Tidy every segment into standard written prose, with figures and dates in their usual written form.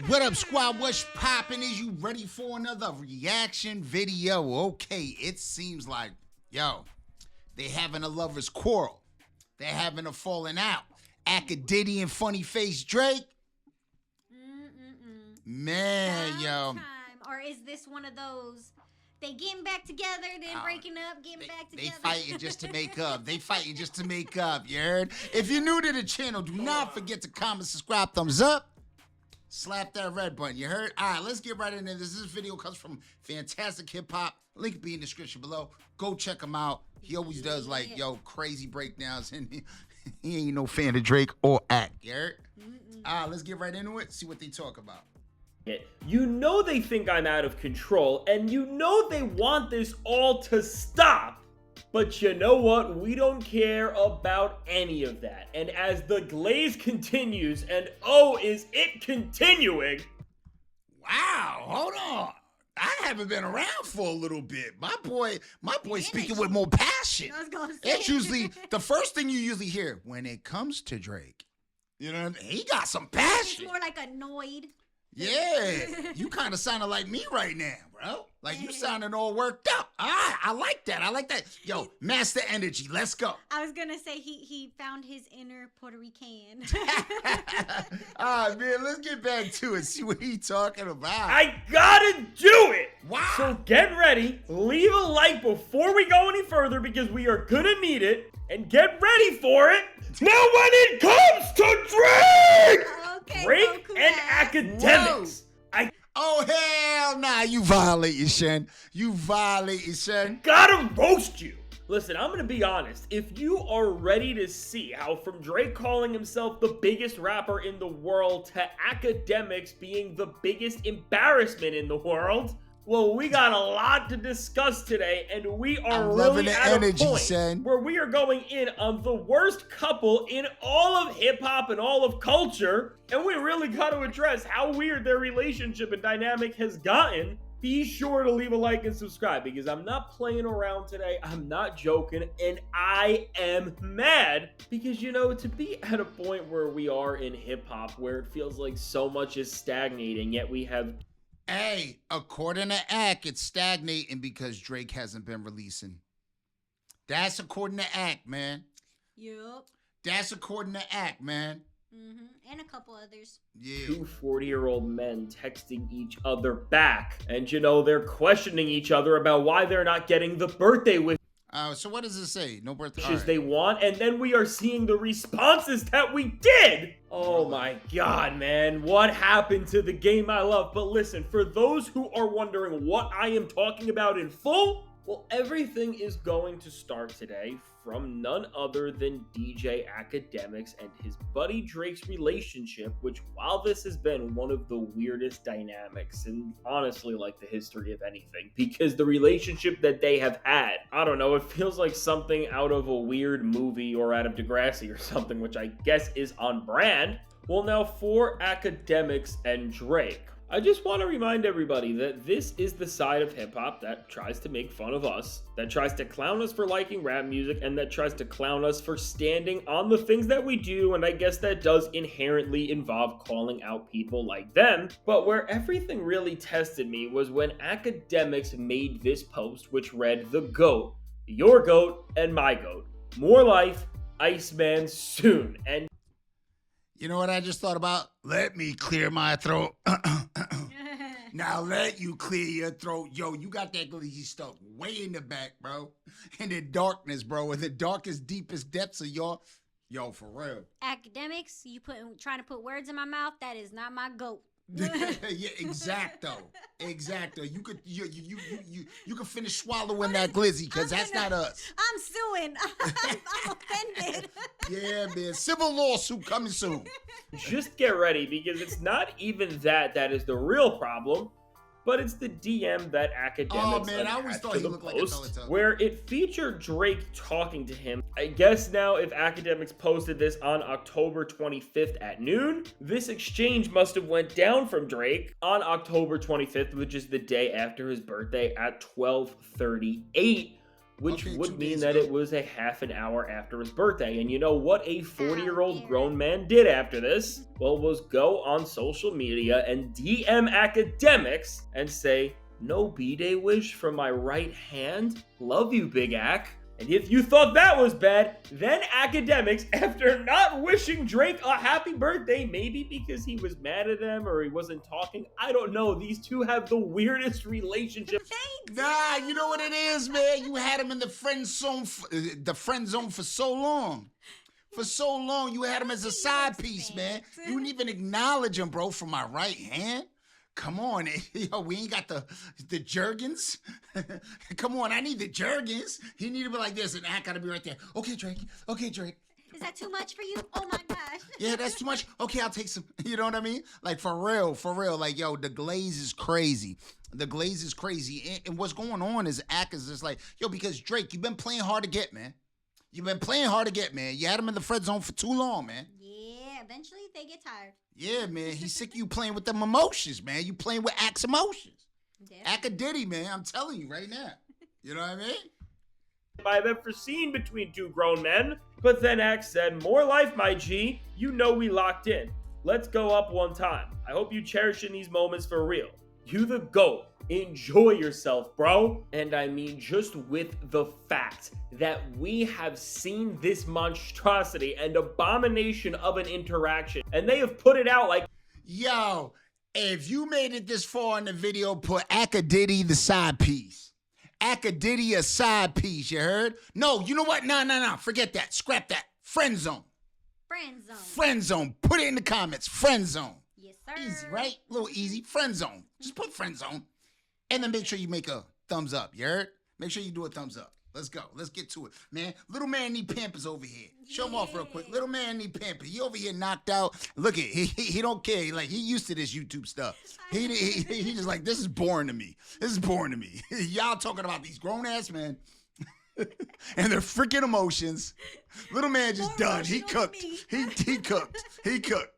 What up, squad? What's poppin'? Is you ready for another reaction video? Okay, it seems like, they having a lover's quarrel. They're having a falling out. Akademiks and funny face Drake. Man, Time. Or is this one of those, they getting back together, then breaking up, getting back together? They fighting just to make up. You heard? If you're new to the channel, do not forget to comment, subscribe, thumbs up. Slap that red button, you heard? All right, let's get right into this. This video comes from Fantastic Hip Hop. Link will be in the description below. Go check him out. He always does, like, crazy breakdowns. And he ain't no fan of Drake or Act, you heard? All right, let's get right into it, see what they talk about. You know they think I'm out of control, and you know they want this all to stop. But you know what? We don't care about any of that. And as the glaze continues, and oh, is it continuing? Wow, hold on. I haven't been around for a little bit. My boy speaking with more passion. I was gonna say. It's usually the first thing you usually hear when it comes to Drake. You know what I mean? He got some passion. It's more like annoyed. Yeah, you kind of sounding like me right now, bro. Like you sounding all worked up. I like that. Yo, master energy. Let's go. I was gonna say he found his inner Puerto Rican. All right, man. Let's get back to it. See what he talking about. I gotta do it. Wow. So get ready. Leave a like before we go any further because we are gonna need it. And get ready for it. Now, when it comes to Drake. Okay, Drake Goku and ass. Akademiks. Oh, hell nah. You violated, Shen. You violated, Shen. Gotta roast you. Listen, I'm gonna be honest. If you are ready to see how from Drake calling himself the biggest rapper in the world to Akademiks being the biggest embarrassment in the world, well, we got a lot to discuss today, and we are really at a point where we are going in on the worst couple in all of hip-hop and all of culture, and we really got to address how weird their relationship and dynamic has gotten. Be sure to leave a like and subscribe, because I'm not playing around today, I'm not joking, and I am mad, because, you know, to be at a point where we are in hip-hop, where it feels like so much is stagnating, yet we have... Hey, according to Act, it's stagnating because Drake hasn't been releasing. That's according to Act, man. Yup. That's according to Act, man. And a couple others. Yeah. Two 40-year-old men texting each other back. And, you know, they're questioning each other about why they're not getting the birthday wishes So what does it say? No birthday. they want. And then we are seeing the responses that we did. Oh my God, man. What happened to the game I love? But listen, for those who are wondering what I am talking about in full, well, everything is going to start today from none other than DJ Akademiks and his buddy Drake's relationship, which, while this has been one of the weirdest dynamics in honestly like the history of anything, because the relationship that they have had, I don't know, it feels like something out of a weird movie or out of Degrassi or something, which I guess is on brand. Well, now for Akademiks and Drake, I just want to remind everybody that this is the side of hip-hop that tries to make fun of us, that tries to clown us for liking rap music, and that tries to clown us for standing on the things that we do, and I guess that does inherently involve calling out people like them. But where everything really tested me was when Akademiks made this post, which read, "The GOAT, your GOAT, and my GOAT. More life, Iceman soon." And You know what I just thought about? Let me clear my throat. Now let you clear your throat. Yo, you got that glizzy stuff way in the back, bro. In the darkness, bro. In the darkest, deepest depths of your... Yo, for real. Akademiks, trying to put words in my mouth. That is not my goat. Yeah, exacto. You could finish swallowing that glizzy, because that's not us. I'm suing. I'm offended. Yeah, man. Civil lawsuit coming soon. just get ready, because it's not even that is the real problem, but it's the DM that Akademiks I always thought he looked like a Teletubby. where it featured Drake talking to him. I guess now if Akademiks posted this on October 25th at noon, this exchange must have went down from Drake on October 25th, which is the day after his birthday, at 12:38, which Okay, would 2 mean days that ago. it was a half an hour after his birthday. And you know what a 40-year-old Aaron. grown man did after this? Well, was go on social media and DM Akademiks and say, "No B-Day wish from my right hand? Love you, Big Ak." And if you thought that was bad, then Akademiks, after not wishing Drake a happy birthday, maybe because he was mad at them or he wasn't talking, I don't know, these two have the weirdest relationship. Nah, you know what it is, man. You had him in the friend zone, for so long. For so long, you had him as a side piece, man. You didn't even acknowledge him, bro, from my right hand. Come on, yo, we ain't got the Jergens. Come on, I need the Jergens. He need to be like this, and I gotta be right there. Okay, Drake. Okay, Drake. Is that too much for you? Oh my gosh. Yeah, that's too much. Okay, I'll take some. You know what I mean? Like, for real. Like, yo, the glaze is crazy. The glaze is crazy. And what's going on is Ak is just like, yo, because Drake, you've been playing hard to get, man. You've been playing hard to get, man. You had him in the friend zone for too long, man. Yeah, eventually they get tired. Yeah, man. He's sick of you playing with them emotions, man. You playing with Ak's emotions. Akadiddy, man. I'm telling you right now. You know what I mean? I've ever seen between two grown men. But then Ak said, "More life, my G. You know we locked in. Let's go up one time. I hope you cherishing these moments for real. You the GOAT. Enjoy yourself, bro." And I mean, just with the fact that we have seen this monstrosity and abomination of an interaction, and they have put it out like, Yo, if you made it this far in the video, put Akadiddy the side piece. Akadiddy a side piece, you heard? No, you know what? No. Forget that. Scrap that. Friend zone. Friend zone. Friend zone. Put it in the comments. Friend zone. Yes, sir. Easy, right? A little easy. Friend zone. Just put friend zone. And then make sure you make a thumbs up, you heard? Make sure you do a thumbs up. Let's go. Let's get to it, man. Little man need Pampers over here. Show him off real quick. Little man need Pampers. He over here knocked out. Look at he don't care. Like, he used to this YouTube stuff. He just like, this is boring to me. This is boring to me. Y'all talking about these grown ass men and their freaking emotions. Little man just done. He cooked. He cooked. He cooked.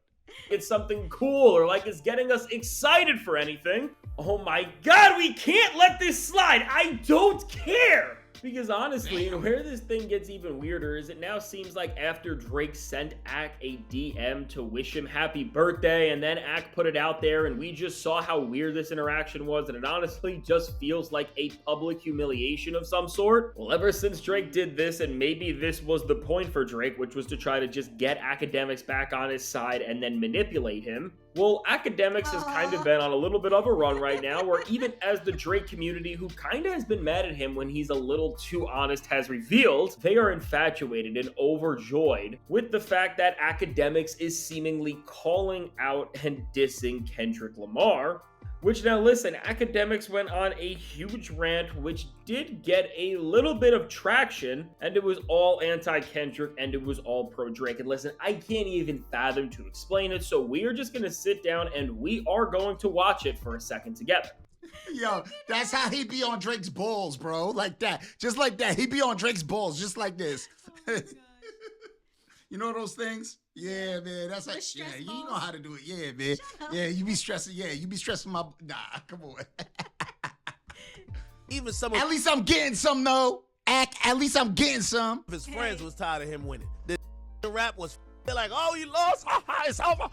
it's something cool or like it's getting us excited for anything. Oh my god, we can't let this slide. I don't care. Because honestly, where this thing gets even weirder is it now seems like after Drake sent Ak a DM to wish him happy birthday, and then Ak put it out there, and we just saw how weird this interaction was, and it honestly just feels like a public humiliation of some sort. Well, ever since Drake did this, and maybe this was the point for Drake, which was to try to just get Akademiks back on his side and then manipulate him, well, Akademiks has kind of been on a little bit of a run right now, where even as the Drake community, who kind of has been mad at him when he's a little too honest, has revealed, they are infatuated and overjoyed with the fact that Akademiks is seemingly calling out and dissing Kendrick Lamar. Which, now listen, Akademiks went on a huge rant, which did get a little bit of traction, and it was all anti-Kendrick, and it was all pro-Drake. And listen, I can't even fathom to explain it, so we are just gonna sit down and we are going to watch it for a second together. Yo, that's how he be on Drake's balls, bro. Like that. Just like that. He be on Drake's balls, just like this. Oh, You know those things? Yeah, man. That's like, yeah, you know how to do it. Yeah, man. Yeah, you be stressing. Yeah, you be stressing my. Nah, come on. Even some At least I'm getting some, though. At least I'm getting some. of his friends was tired of him winning. The rap was like, oh, you lost? It's over.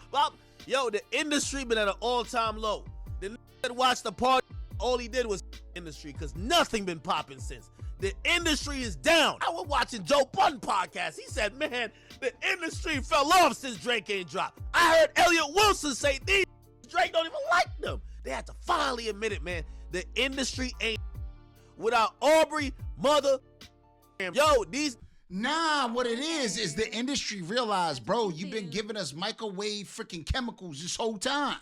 Yo, the industry been at an all-time low. The nigga that watched the party, all he did was industry, because nothing been popping since. The industry is down. I was watching Joe Budden podcast. He said, man, the industry fell off since Drake ain't dropped. I heard Elliot Wilson say, these Drake don't even like them. They had to finally admit it, man. The industry ain't without Aubrey, mother, yo, these. Nah, what it is the industry realized, bro, you've been giving us microwave freaking chemicals this whole time.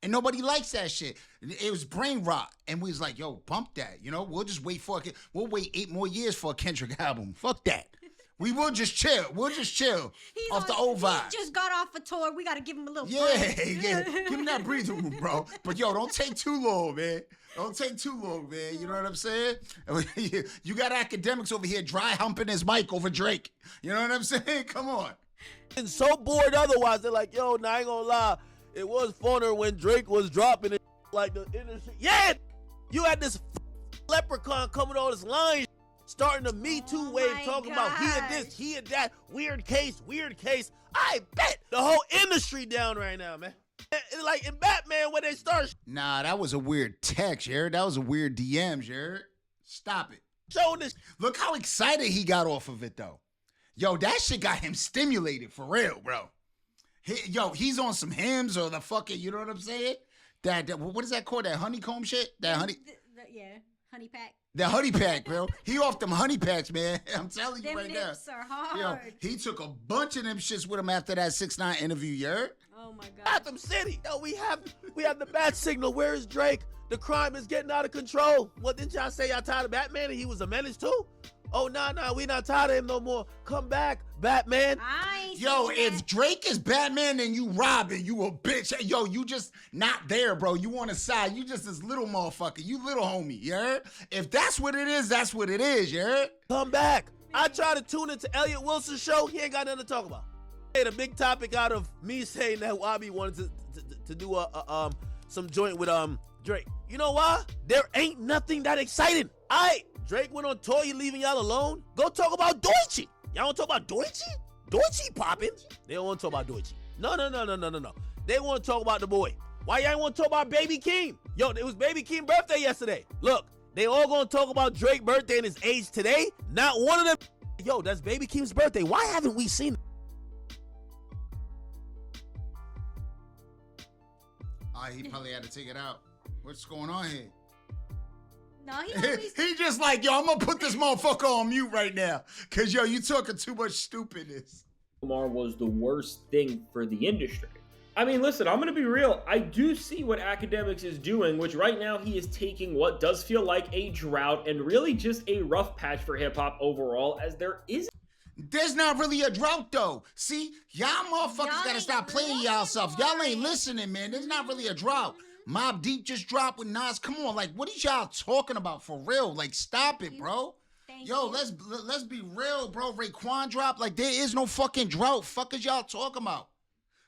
And nobody likes that shit. It was brain rot. And we was like, yo, bump that. You know, we'll just wait we'll wait 8 more years for a Kendrick album. Fuck that. We will just chill. We'll just chill off the old vibe. He just got off a tour. We got to give him a little Yeah, break. yeah. Give him that breathing room, bro. But yo, don't take too long, man. Don't take too long, man. You know what I'm saying? You got Akademiks over here dry humping his mic over Drake. You know what I'm saying? Come on. Been so bored otherwise. They're like, yo, nah, I ain't gonna lie. It was funner when Drake was dropping it like the industry. Yeah, you had this leprechaun coming on this line starting the Me Too wave, my talking about he had this, he had that, weird case. I bet the whole industry down right now, man. Like in Batman, when they start Nah, that was a weird text, Jared. That was a weird DM, Jared. Stop it. showing this, Look how excited he got off of it, though. Yo, that shit got him stimulated for real, bro. He's on some hymns or the fucking, you know what I'm saying? That what is that called? That honeycomb shit? That honey. Yeah, honey pack. The honey pack, bro. He off them honey packs, man. I'm telling you Them right now. lips are hard. Yo, he took a bunch of them shits with him after that 6ix9ine interview, you heard? Oh my god. Gotham City. Yo, we have the bat signal. Where is Drake? The crime is getting out of control. What didn't y'all say? Y'all tired of Batman and he was a menace too? Oh, nah, we not tired of him no more. Come back, Batman. I ain't Yo, seen if that. Drake is Batman and you Robin, you a bitch. Yo, you just not there, bro. You on the side. You just this little motherfucker. You little homie, you heard? If that's what it is, that's what it is, you heard? Come back. I try to tune into Elliot Wilson's show. He ain't got nothing to talk about. Made a big topic out of me saying that Wabi wanted to do some joint with Drake. You know why? There ain't nothing that exciting. Drake went on tour. He leaving y'all alone. Go talk about Deutsche. Y'all want to talk about Deutsche? Deutsche popping. They don't want to talk about Deutsche. No. They want to talk about the boy. Why y'all want to talk about Baby Keem? Yo, it was Baby Keem's birthday yesterday. Look, they all gonna talk about Drake's birthday and his age today. Not one of them. Yo, that's Baby Keem's birthday. Why haven't we seen it? He probably had to take it out. What's going on here? No, he always. He just like, yo, I'm gonna put this motherfucker on mute right now. Cause yo, you talking too much stupidness. Lamar was the worst thing for the industry. I mean, listen, I'm going to be real. I do see what Akademiks is doing, which right now he is taking what does feel like a drought and really just a rough patch for hip-hop overall, as There's not really a drought though. See, y'all motherfuckers Y'all gotta ain't stop playing y'all self. listening Y'all for ain't it. listening, man. There's not really a drought. Mobb Deep just dropped with Nas. Come on, like, what is y'all talking about for real? Like, stop it, bro. Thank Yo, you. let's be real, bro. Raekwon dropped. Like, there is no fucking drought. Fuck is y'all talking about?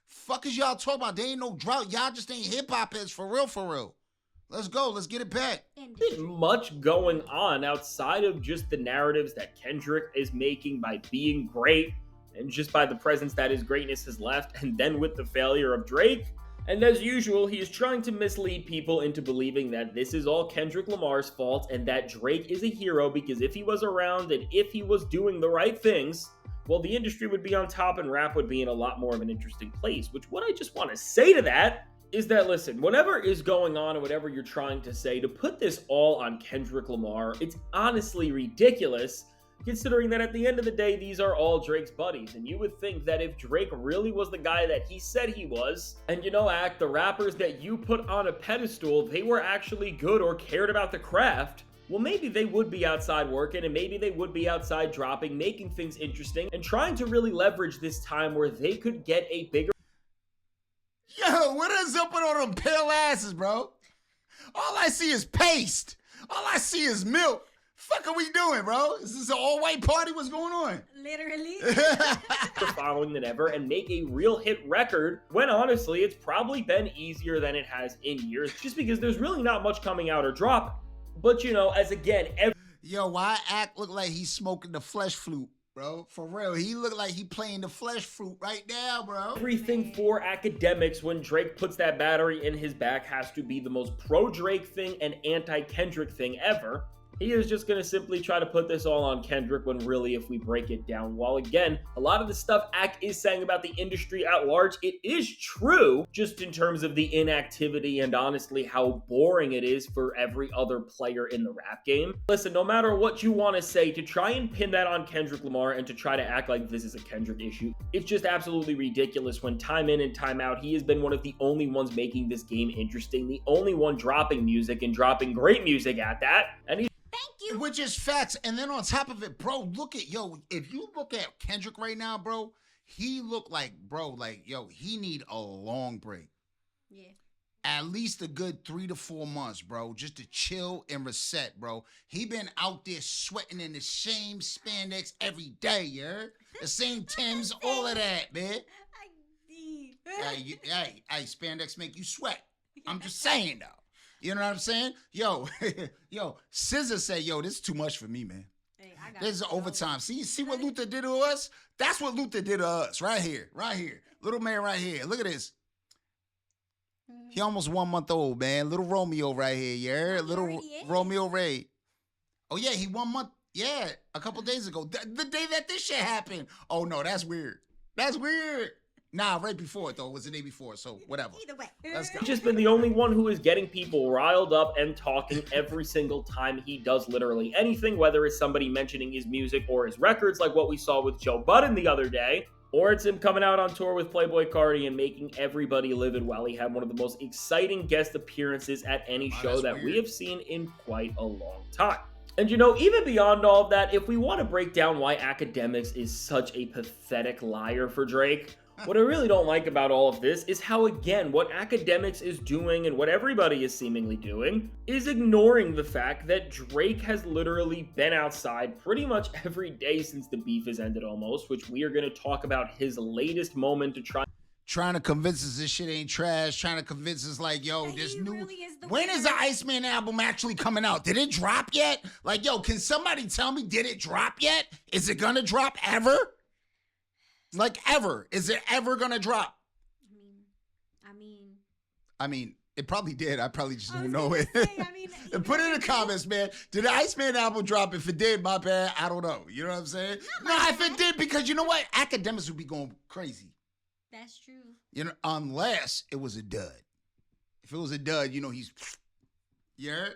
Fuck is y'all talking about? There ain't no drought. Y'all just ain't hip hop heads for real, for real. Let's go. Let's get it back. isn't much going on outside of just the narratives that Kendrick is making by being great and just by the presence that his greatness has left, and then with the failure of Drake. And as usual, he is trying to mislead people into believing that this is all Kendrick Lamar's fault and that Drake is a hero because if he was around and if he was doing the right things, well, the industry would be on top and rap would be in a lot more of an interesting place. Which what I just want to say to that is that, listen, whatever is going on and whatever you're trying to say, to put this all on Kendrick Lamar, it's honestly ridiculous, considering that at the end of the day, these are all Drake's buddies. And you would think that if Drake really was the guy that he said he was, and the rappers that you put on a pedestal, they were actually good or cared about the craft, well, maybe they would be outside working and maybe they would be outside dropping, making things interesting, and trying to really leverage this time where they could get a bigger. Yo, what is up with all them pale asses, bro? All I see is paste. All I see is milk. Fuck are we doing, bro? Is this an all-white party? What's going on? Literally. following than ever and make a real hit record when honestly it's probably been easier than it has in years just because there's really not much coming out or dropping. But as again, Yo, why Act look like he's smoking the flesh flute, bro? For real, he look like he playing the flesh flute right now, bro. everything for Akademiks when Drake puts that battery in his back has to be the most pro-Drake thing and anti-Kendrick thing ever. He is just going to simply try to put this all on Kendrick when really, if we break it down, while again, a lot of the stuff Ak is saying about the industry at large, it is true, just in terms of the inactivity and honestly how boring it is for every other player in the rap game. Listen, no matter what you want to say, to try and pin that on Kendrick Lamar and to try to act like this is a Kendrick issue, it's just absolutely ridiculous when time in and time out, he has been one of the only ones making this game interesting, the only one dropping music and dropping great music at that, and he's Which is facts. And then on top of it, bro, if you look at Kendrick right now, bro, he look like, he need a long break. Yeah. At least a good 3 to 4 months, bro, just to chill and reset, bro. He been out there sweating in the same spandex every day, you heard? The same Timbs, all of that, man. Hey, spandex make you sweat. I'm just saying, though. You know what I'm saying? Yo, SZA said, yo, this is too much for me, man. Hey, I got This is it. overtime. See what Luther did to us? That's what Luther did to us. Right here. Little man right here. Look at this. He almost 1 month old, man. Little Romeo right here, yeah. Little Romeo Ray. Oh yeah, he 1 month. Yeah, a couple days ago. The day that this shit happened. Oh no, that's weird. That's weird. Nah, right before it though. It was the day before, so whatever. Either way. Let's go. He's just been the only one who is getting people riled up and talking every single time he does literally anything, whether it's somebody mentioning his music or his records, like what we saw with Joe Budden the other day, or it's him coming out on tour with Playboi Carti and making everybody livid while he had one of the most exciting guest appearances at any show that we have seen in quite a long time. And you know, even beyond all of that, if we want to break down why Akademiks is such a pathetic liar for Drake, what I really don't like about all of this is how, again, what Akademiks is doing and what everybody is seemingly doing is ignoring the fact that Drake has literally been outside pretty much every day since the beef has ended almost, which we are going to talk about his latest moment to trying to convince us this shit ain't trash, trying to convince us like, yo, this new... Really is when is the Iceman album actually coming out? Did it drop yet? Like, yo, can somebody tell me, did it drop yet? Is it gonna drop ever? Like, ever. Is it ever gonna drop? I mean, it probably did. I probably just don't know it. Put it in the comments, man. Did the Iceman album drop? If it did, my bad. I don't know. You know what I'm saying? No, if it did, because you know what? Akademiks would be going crazy. That's true. You know, unless it was a dud. If it was a dud, you know he's... Yeah?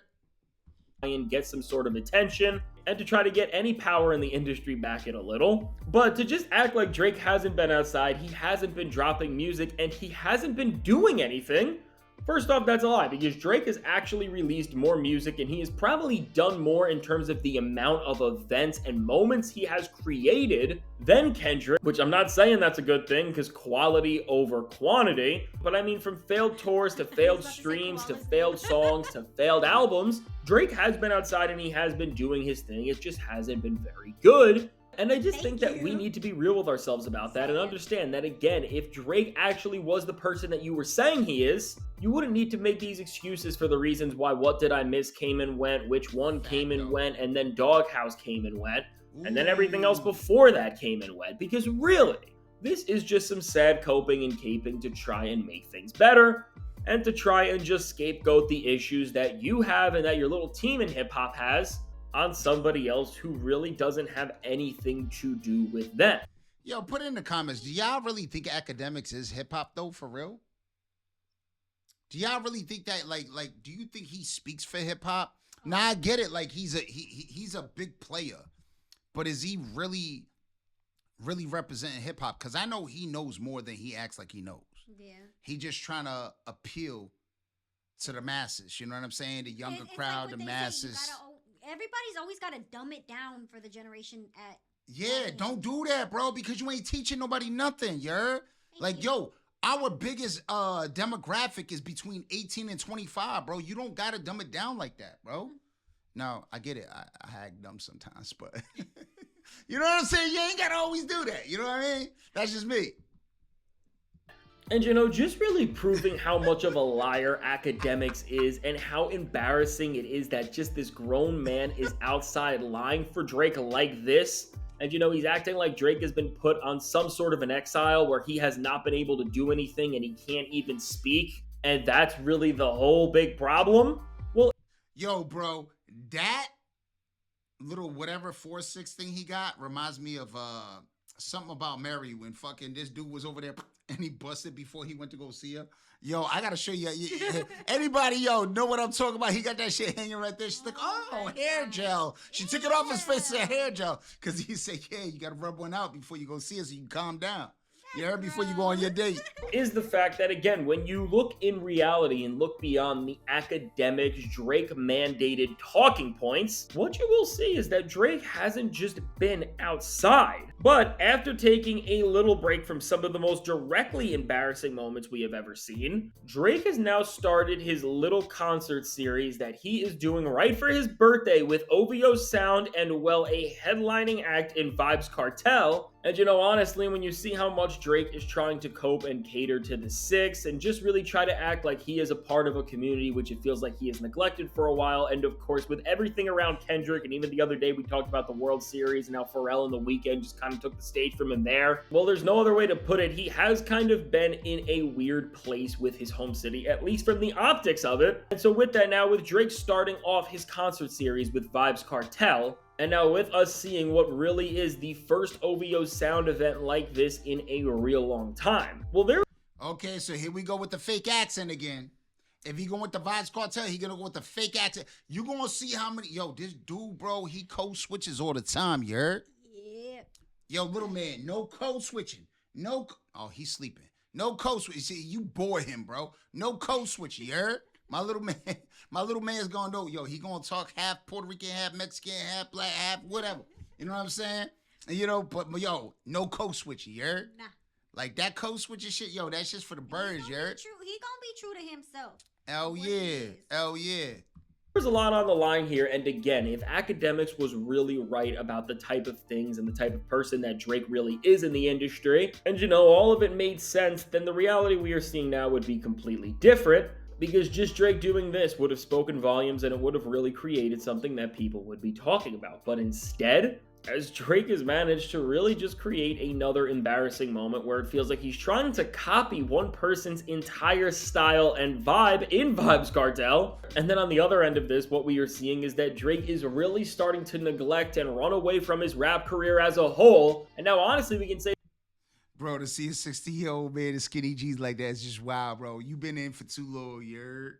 And get some sort of attention and to try to get any power in the industry back in a little. But to just act like Drake hasn't been outside, he hasn't been dropping music, and he hasn't been doing anything, first off, that's a lie, because Drake has actually released more music and he has probably done more in terms of the amount of events and moments he has created than Kendrick, which I'm not saying that's a good thing because quality over quantity, but I mean, from failed tours to failed streams to failed songs to failed albums, Drake has been outside and he has been doing his thing. It just hasn't been very good. And I just think that we need to be real with ourselves about that and understand that, again, if Drake actually was the person that you were saying he is, you wouldn't need to make these excuses for the reasons why What Did I Miss came and went, which one came and went, and then Doghouse came and went, and then everything else before that came and went. Because really, this is just some sad coping and caping to try and make things better and to try and just scapegoat the issues that you have and that your little team in hip-hop has on somebody else who really doesn't have anything to do with them. Yo, put it in the comments. Do y'all really think Akademiks is hip hop though, for real? Do y'all really think that, like, do you think he speaks for hip hop? Nah, I get it. Like, he's a big player, but is he really representing hip hop? Because I know he knows more than he acts like he knows. Yeah. He just trying to appeal to the masses. You know what I'm saying? The younger It's crowd, like the what they say, masses. everybody's always got to dumb it down for the generation at... Yeah, don't do that, bro, because you ain't teaching nobody nothing, Like, yo, our biggest demographic is between 18 and 25, bro. You don't got to dumb it down like that, bro. No, I get it. I hag dumb sometimes, but you know what I'm saying? You ain't got to always do that. You know what I mean? That's just me. And you know, just really proving how much of a liar Akademiks is and how embarrassing it is that just this grown man is outside lying for Drake like this. And you know, he's acting like Drake has been put on some sort of an exile where he has not been able to do anything and he can't even speak. And that's really the whole big problem. Well, yo, bro, that little whatever 4-6 thing he got reminds me of something about Mary when fucking this dude was over there and he busted before he went to go see her. Yo, I gotta show you. Anybody, yo, know what I'm talking about? He got that shit hanging right there. She's like, oh, hair gel. She took it off his face as a hair gel. Because he said, yeah, you gotta rub one out before you go see her so you can calm down. You heard? Before you go on your date. Is the fact that, again, when you look in reality and look beyond the Akademiks Drake mandated talking points, what you will see is that Drake hasn't just been outside. But after taking a little break from some of the most directly embarrassing moments we have ever seen, Drake has now started his little concert series that he is doing right for his birthday with OVO Sound and, well, a headlining act in Vybz Kartel. And you know, honestly, when you see how much Drake is trying to cope and cater to the six and just really try to act like he is a part of a community which it feels like he has neglected for a while, and of course with everything around Kendrick, and even the other day we talked about the World Series and how Pharrell and The Weeknd just kind of took the stage from him there. Well, there's no other way to put it. He has kind of been in a weird place with his home city, at least from the optics of it. And so with that, now with Drake starting off his concert series with Vybz Kartel, and now with us seeing what really is the first OVO Sound event like this in a real long time. Well, there... Okay, so here we go with the fake accent again. If he going with the Vybz Kartel, he gonna go with the fake accent. You gonna see how many... Yo, this dude, bro, he code switches all the time, you heard? Yeah. Yo, little man, no code switching. Oh, he's sleeping. No code switching. See, you bore him, bro. No code switching, you heard? My little man's gonna know, yo, he gonna talk half Puerto Rican, half Mexican, half black, half whatever. You know what I'm saying? And, you know, but yo, no code switching, you heard? Nah. Like that code switching shit, yo, that's just for the birds, you heard? He gonna be true to himself. Hell yeah. Hell yeah. There's a lot on the line here, and again, if Akademiks was really right about the type of things and the type of person that Drake really is in the industry, and you know, all of it made sense, then the reality we are seeing now would be completely different. Because just Drake doing this would have spoken volumes and it would have really created something that people would be talking about. But instead, as Drake has managed to really just create another embarrassing moment where it feels like he's trying to copy one person's entire style and vibe in Vybz Kartel. And then on the other end of this, what we are seeing is that Drake is really starting to neglect and run away from his rap career as a whole. And now honestly, we can say, bro, to see a 60-year-old man in skinny jeans like that is just wild, bro. You been in for too long, you heard?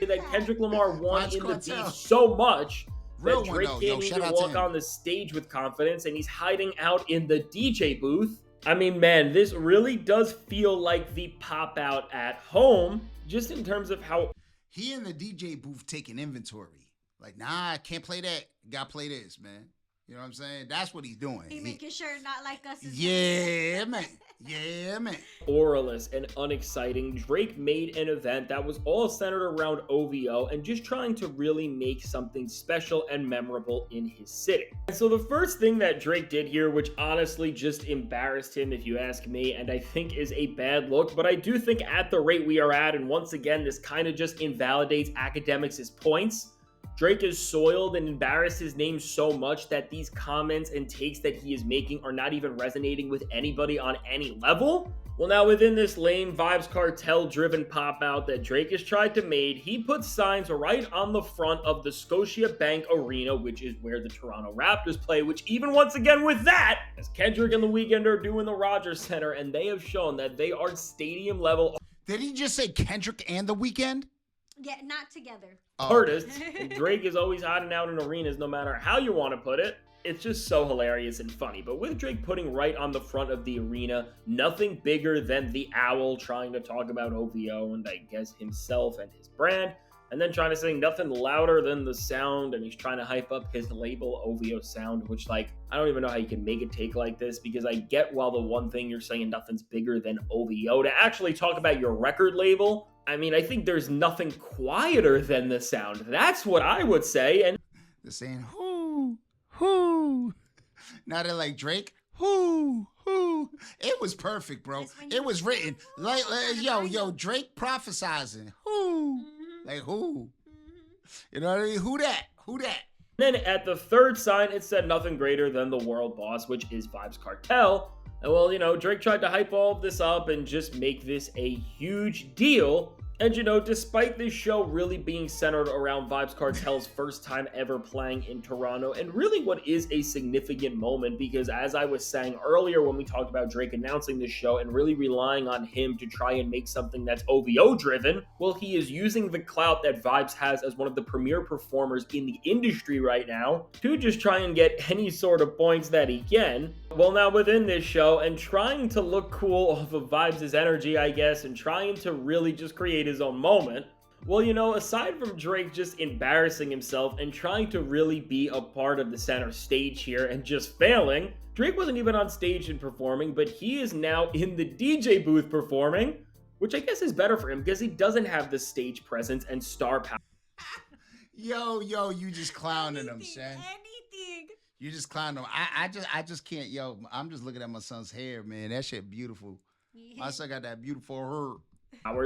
that Kendrick Lamar won Vybz in the Kartel. beef so much Real that one, Drake though. can't Yo, shout even out to walk him. on the stage with confidence, and he's hiding out in the DJ booth. I mean, man, this really does feel like the pop out at home, just in terms of how... He in the DJ booth taking inventory. Like, nah, I can't play that. Gotta play this, man. You know what I'm saying? That's what he's doing. He making sure not like us. Yeah, man. Yeah, man. Oralist and unexciting, Drake made an event that was all centered around OVO and just trying to really make something special and memorable in his city. And so the first thing that Drake did here, which honestly just embarrassed him if you ask me, and I think is a bad look, but I do think at the rate we are at, and once again, this kind of just invalidates Akademiks' points, Drake has soiled and embarrassed his name so much that these comments and takes that he is making are not even resonating with anybody on any level. Well, now within this lame Vybz Kartel driven pop out that Drake has tried to make, he put signs right on the front of the Scotiabank Arena, which is where the Toronto Raptors play, which even once again with that, as Kendrick and The Weeknd are doing the Rogers Center, and they have shown that they are stadium level Did he just say Kendrick and The Weeknd? Yeah, not together. artists, and Drake is always hiding out in arenas no matter how you want to put it. It's just so hilarious and funny. But with Drake putting right on the front of the arena, nothing bigger than the owl trying to talk about OVO and I guess himself and his brand, and then trying to say nothing louder than the sound, and he's trying to hype up his label OVO Sound, which, like, I don't even know how you can make a take like this, because I get while the one thing you're saying nothing's bigger than OVO, to actually talk about your record label, I mean, I think there's nothing quieter than the sound. That's what I would say. And they're saying, whoo. Now they're like, Drake, whoo. It was perfect, bro. It was written. Like yo, Drake prophesizing. Who? Like, who? You know what I mean? Who that? then at the third sign, it said nothing greater than the world boss, which is Vybz Kartel. And well, you know, Drake tried to hype all of this up and just make this a huge deal. And you know, despite this show really being centered around Vybz Kartel's first time ever playing in Toronto, and really what is a significant moment, because as I was saying earlier when we talked about Drake announcing this show and really relying on him to try and make something that's OVO driven, well, he is using the clout that Vybz has as one of the premier performers in the industry right now to just try and get any sort of points that he can. Well, now within this show, and trying to look cool off of Vybz' energy, I guess, and trying to really just create his own moment, Well, you know, aside from Drake just embarrassing himself and trying to really be a part of the center stage here and just failing, Drake wasn't even on stage and performing, but he is now in the DJ booth performing, which I guess is better for him because he doesn't have the stage presence and star power. Yo, you just clowning him, son. Anything. You just clowning him. I just can't, yo. I'm just looking at my son's hair, man. That shit beautiful. Yeah. My son got that beautiful hair.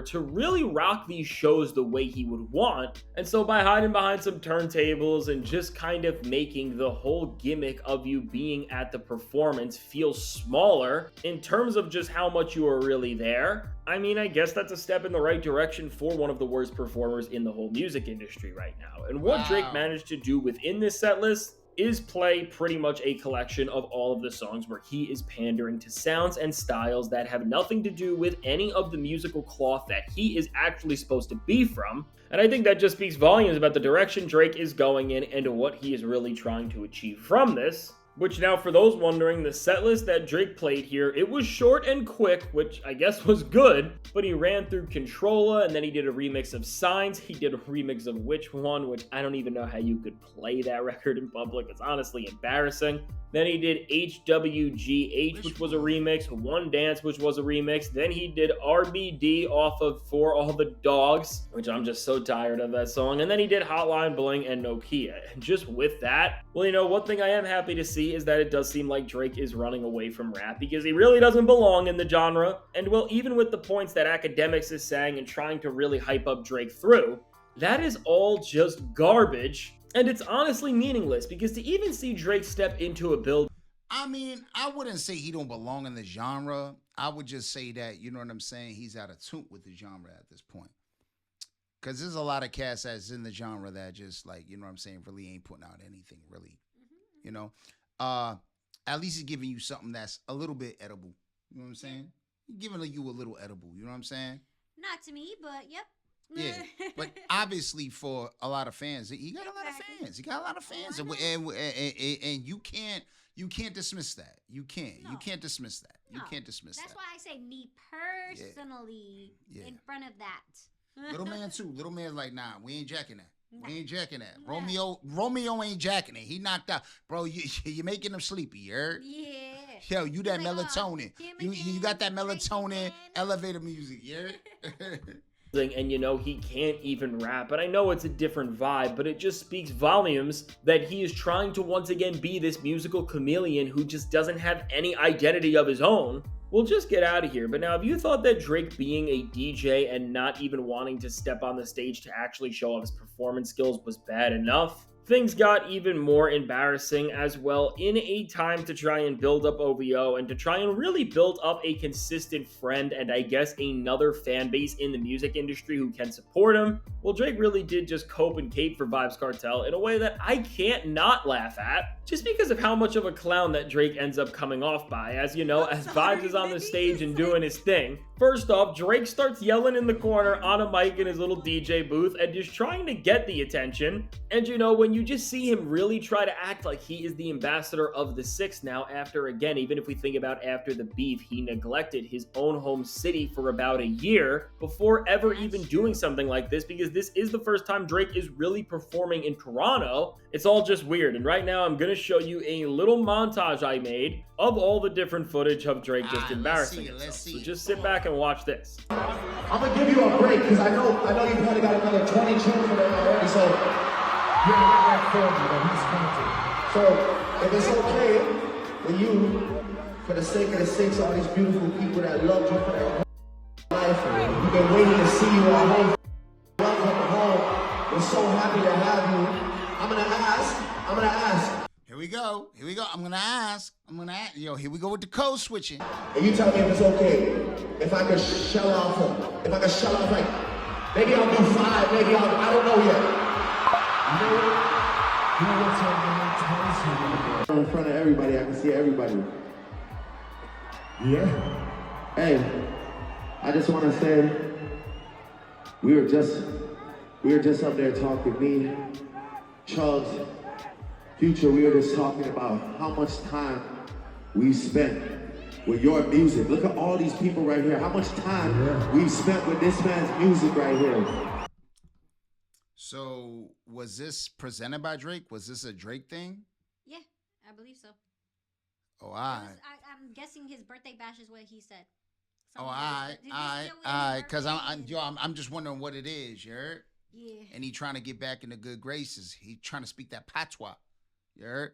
To really rock these shows the way he would want. And so by hiding behind some turntables and just kind of making the whole gimmick of you being at the performance feel smaller in terms of just how much you are really there, I mean, I guess that's a step in the right direction for one of the worst performers in the whole music industry right now. And what Drake managed to do within this set list is play pretty much a collection of all of the songs where he is pandering to sounds and styles that have nothing to do with any of the musical cloth that he is actually supposed to be from. And I think that just speaks volumes about the direction Drake is going in and what he is really trying to achieve from this. Which now, for those wondering, the setlist that Drake played here, it was short and quick, which I guess was good, but he ran through Controlla, and then he did a remix of Signs. He did a remix of Which One, which I don't even know how you could play that record in public. It's honestly embarrassing. Then he did HWGH, which was a remix, One Dance, which was a remix. Then he did RBD off of For All the Dogs, which I'm just so tired of that song. And then he did Hotline Bling and Nokia. And just with that, well, you know, one thing I am happy to see is that it does seem like Drake is running away from rap because he really doesn't belong in the genre. And well, even with the points that Akademiks is saying and trying to really hype up Drake through, that is all just garbage. And it's honestly meaningless because to even see Drake step into a build. I mean, I wouldn't say he don't belong in the genre. I would just say that, you know what I'm saying, he's out of tune with the genre at this point. Because there's a lot of cats that's in the genre that just, like, you know what I'm saying, really ain't putting out anything, really. You know? At least he's giving you something that's a little bit edible. You know what I'm saying? He's giving you a little edible. You know what I'm saying? Not to me, but yep. Yeah, but obviously for a lot of fans, he got a lot of fans. He got a lot of fans, and you can't dismiss that. You can't. No. You can't dismiss that. No. You can't dismiss that. That's why I say me personally in front of that. Little man too. Little man's like, nah, we ain't jacking that. We ain't jacking that. No. Romeo ain't jacking it. He knocked out, bro. You're making him sleepy. You heard? Yeah. Yo, you that melatonin. You got that melatonin elevator music. You heard? And you know, he can't even rap. And I know it's a different vibe, but it just speaks volumes that he is trying to once again be this musical chameleon who just doesn't have any identity of his own. We'll just get out of here. But now, if you thought that Drake being a DJ and not even wanting to step on the stage to actually show off his performance skills was bad enough, things got even more embarrassing as well in a time to try and build up OVO and to try and really build up a consistent friend and I guess another fan base in the music industry who can support him. Well, Drake really did just cope and cape for Vybz Kartel in a way that I can't not laugh at, just because of how much of a clown that Drake ends up coming off by, as you know, as Vybz is on the stage and doing his thing. First off, Drake starts yelling in the corner on a mic in his little DJ booth and just trying to get the attention. And you know, when you just see him really try to act like he is the ambassador of the Six now after, again, even if we think about after the beef, he neglected his own home city for about a year before ever even doing something like this, because this is the first time Drake is really performing in Toronto. It's all just weird. And right now I'm going to show you a little montage I made of all the different footage of Drake just embarrassing himself. So just sit back and watch this. I'm going to give you a break because I know you've probably got another 20 children for them already, so you're not that for me, but he's coming. So if it's okay with you, for the sake of the Six, all these beautiful people that loved you for their whole life, we've been waiting to see you all home. Welcome home. We're so happy to have you. I'm gonna ask. Here we go. I'm gonna ask. Yo, here we go with the code switching. And you tell me if it's okay. If I could shell off like, maybe I'll do 5, maybe I don't know yet. In front of everybody, I can see everybody. Yeah. Hey, I just want to say, we were just up there talking, me, Chubbs, Future, we were just talking about how much time we spent with your music. Look at all these people right here. How much time we spent with this man's music right here. So was this presented by Drake? Was this a Drake thing? Yeah, I believe so. Oh, I'm guessing his birthday bash is what he said. Oh, Something all like this. Did this right, deal with all his right. Because birthday? I'm just wondering what it is, you heard? Yeah. And he trying to get back into good graces. He trying to speak that patois, you heard?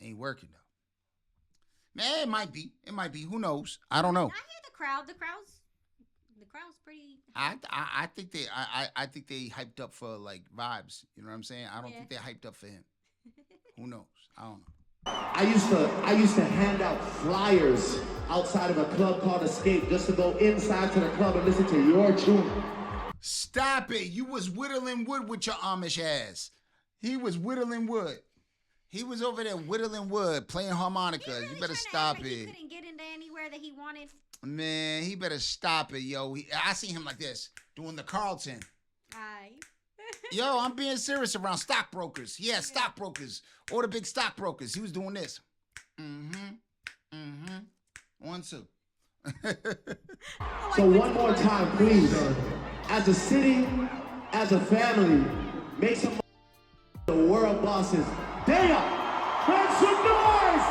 Ain't working though. Man, it might be. It might be. Who knows? I don't know. I hear the crowd. The crowd's pretty. I think they hyped up for like vibes. You know what I'm saying? I don't think they hyped up for him. Who knows? I don't know. I used to hand out flyers outside of a club called Escape just to go inside to the club and listen to your tune. Stop it. You was whittling wood with your Amish ass. He was whittling wood. He was over there whittling wood, playing harmonica. Really you better trying to stop act it. like he couldn't get into anywhere that he wanted. Man, he better stop it, yo. I see him like this, doing the Carlton. Aye. Yo, I'm being serious around stockbrokers. Yeah, stockbrokers. Or the big stockbrokers. He was doing this. Mm-hmm. 1, 2. So one more time, please. As a city, as a family, make some the world bosses. They are. Make some noise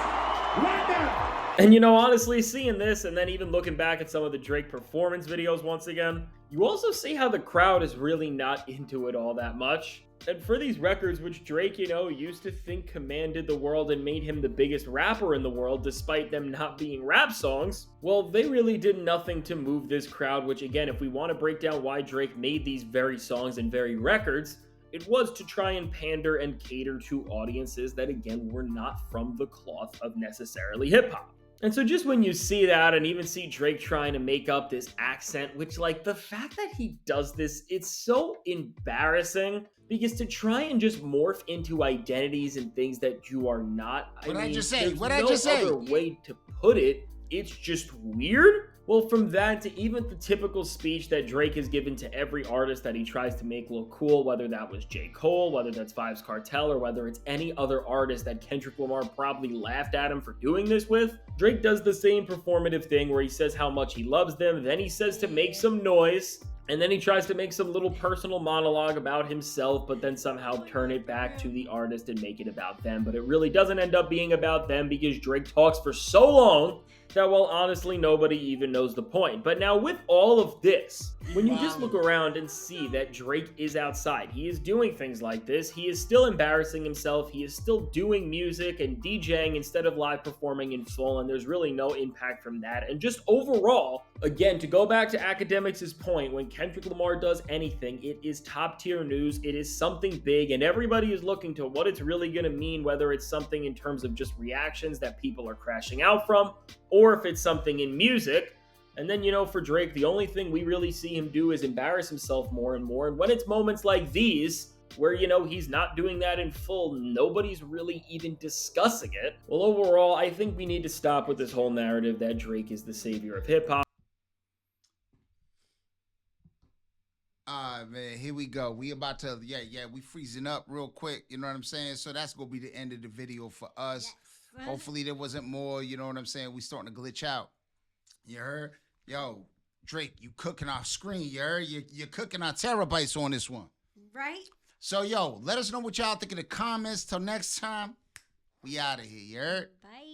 right now. And you know, honestly, seeing this and then even looking back at some of the Drake performance videos once again, you also see how the crowd is really not into it all that much. And for these records, which Drake, you know, used to think commanded the world and made him the biggest rapper in the world despite them not being rap songs, well, they really did nothing to move this crowd, which again, if we want to break down why Drake made these very songs and very records, it was to try and pander and cater to audiences that again were not from the cloth of necessarily hip-hop. And so just when you see that and even see Drake trying to make up this accent, which like the fact that he does this, it's so embarrassing because to try and just morph into identities and things that you are not, What'd I just say? there's What'd I no just say? other way to put it. It's just weird. Well, from that to even the typical speech that Drake has given to every artist that he tries to make look cool, whether that was J. Cole, whether that's Vybz Kartel, or whether it's any other artist that Kendrick Lamar probably laughed at him for doing this with, Drake does the same performative thing where he says how much he loves them, then he says to make some noise, and then he tries to make some little personal monologue about himself, but then somehow turn it back to the artist and make it about them. But it really doesn't end up being about them because Drake talks for so long that, well, honestly, nobody even knows the point. But now with all of this, when you just look around and see that Drake is outside, he is doing things like this, he is still embarrassing himself, he is still doing music and DJing instead of live performing in full, and there's really no impact from that. And just overall, again, to go back to Akademiks' point, when Kendrick Lamar does anything, it is top tier news, it is something big, and everybody is looking to what it's really going to mean, whether it's something in terms of just reactions that people are crashing out from, or if it's something in music. And then, you know, for Drake, the only thing we really see him do is embarrass himself more and more. And when it's moments like these, where, you know, he's not doing that in full, nobody's really even discussing it. Well, overall, I think we need to stop with this whole narrative that Drake is the savior of hip-hop. Man, here we go. We about to, we freezing up real quick. You know what I'm saying? So that's going to be the end of the video for us. Yes. Hopefully there wasn't more, you know what I'm saying? We starting to glitch out. You heard? Yo, Drake, you cooking our screen, you heard? You're cooking our terabytes on this one. Right? So, yo, let us know what y'all think in the comments. Till next time, we out of here, you heard? Bye.